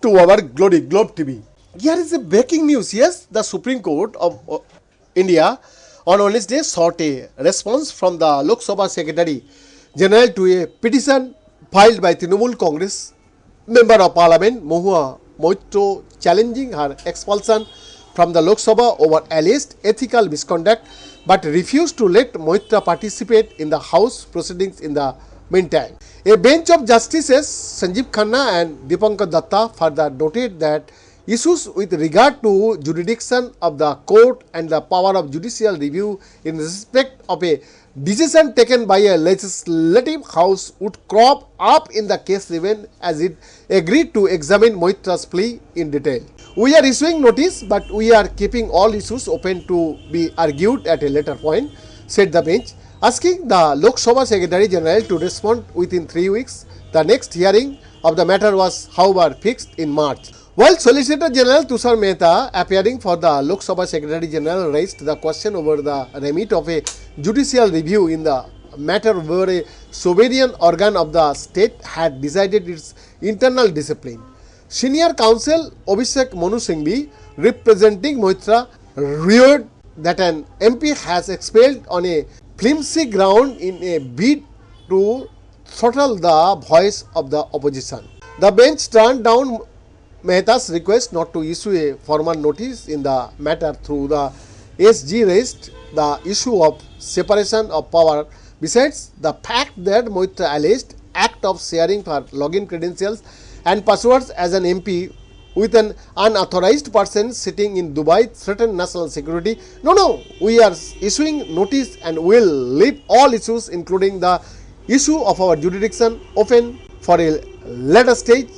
to our Glory Globe TV. Here is a breaking news. Yes, the Supreme Court of India on Wednesday sought a response from the Lok Sabha Secretary General to a petition filed by Trinamool Congress Member of Parliament Mahua Moitra challenging her expulsion from the Lok Sabha over alleged ethical misconduct, but refused to let Moitra participate in the House proceedings in the meantime. A bench of Justices Sanjeev Khanna and Dipankar Datta further noted that issues with regard to jurisdiction of the court and the power of judicial review in respect of a decision taken by a legislative house would crop up in the case even as it agreed to examine Moitra's plea in detail. We are issuing notice, but we are keeping all issues open to be argued at a later point, said the bench, asking the Lok Sabha Secretary General to respond within 3 weeks. The next hearing of the matter was, however, fixed in March. While Solicitor General Tushar Mehta, appearing for the Lok Sabha Secretary General, raised the question over the remit of a judicial review in the matter where a sovereign organ of the state had decided its internal discipline. Senior Counsel Abhishek Manu Singhvi, representing Moitra, revered that an MP has expelled on a flimsy ground in a bid to throttle the voice of the opposition. The bench turned down Mehta's request not to issue a formal notice in the matter through the SG raised the issue of separation of power. Besides the fact that Moitra alleged act of sharing her login credentials and passwords as an MP with an unauthorized person sitting in Dubai threatened national security. No, we are issuing notice and will leave all issues including the issue of our jurisdiction open for a later stage,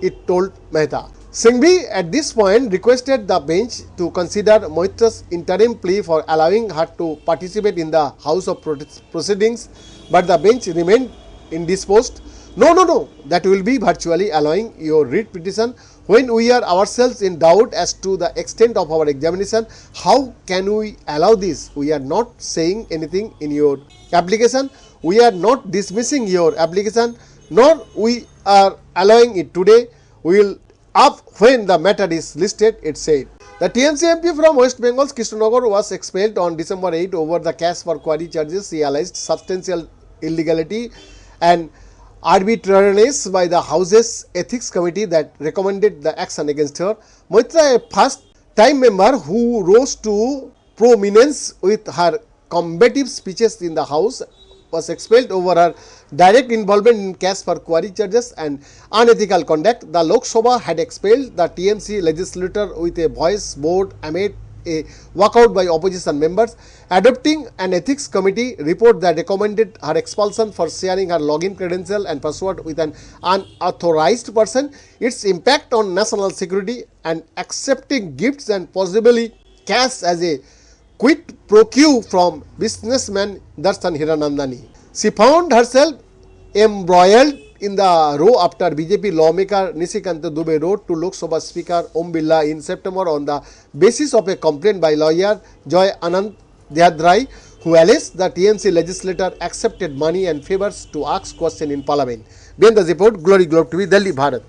it told Mehta. Singhvi at this point requested the bench to consider Moitra's interim plea for allowing her to participate in the House of proceedings, but the bench remained indisposed. No, that will be virtually allowing your writ petition. When we are ourselves in doubt as to the extent of our examination, how can we allow this? We are not saying anything in your application. We are not dismissing your application, nor we are allowing it today. We will up when the matter is listed, it said. The TMC MP from West Bengal's Krishnanagar was expelled on December 8 over the cash for query charges. He alleged substantial illegality and arbitrariness by the House's Ethics Committee that recommended the action against her. Moitra, a first-time member who rose to prominence with her combative speeches in the House, was expelled over her direct involvement in cash for query charges and unethical conduct. The Lok Sabha had expelled the TMC legislator with a voice vote amid a walkout by opposition members, adopting an ethics committee report that recommended her expulsion for sharing her login credential and password with an unauthorized person, its impact on national security, and accepting gifts and possibly cash as a quid pro quo from businessman Darshan Hiranandani. She found herself embroiled in the row after BJP lawmaker Nishikanta Dubey wrote to Lok Sabha Speaker Om Birla in September on the basis of a complaint by lawyer Joy Anand Dehadrai, who alleged the TMC legislator accepted money and favors to ask questions in Parliament. Behind the report, Glory Globe TV, Delhi, Bharat.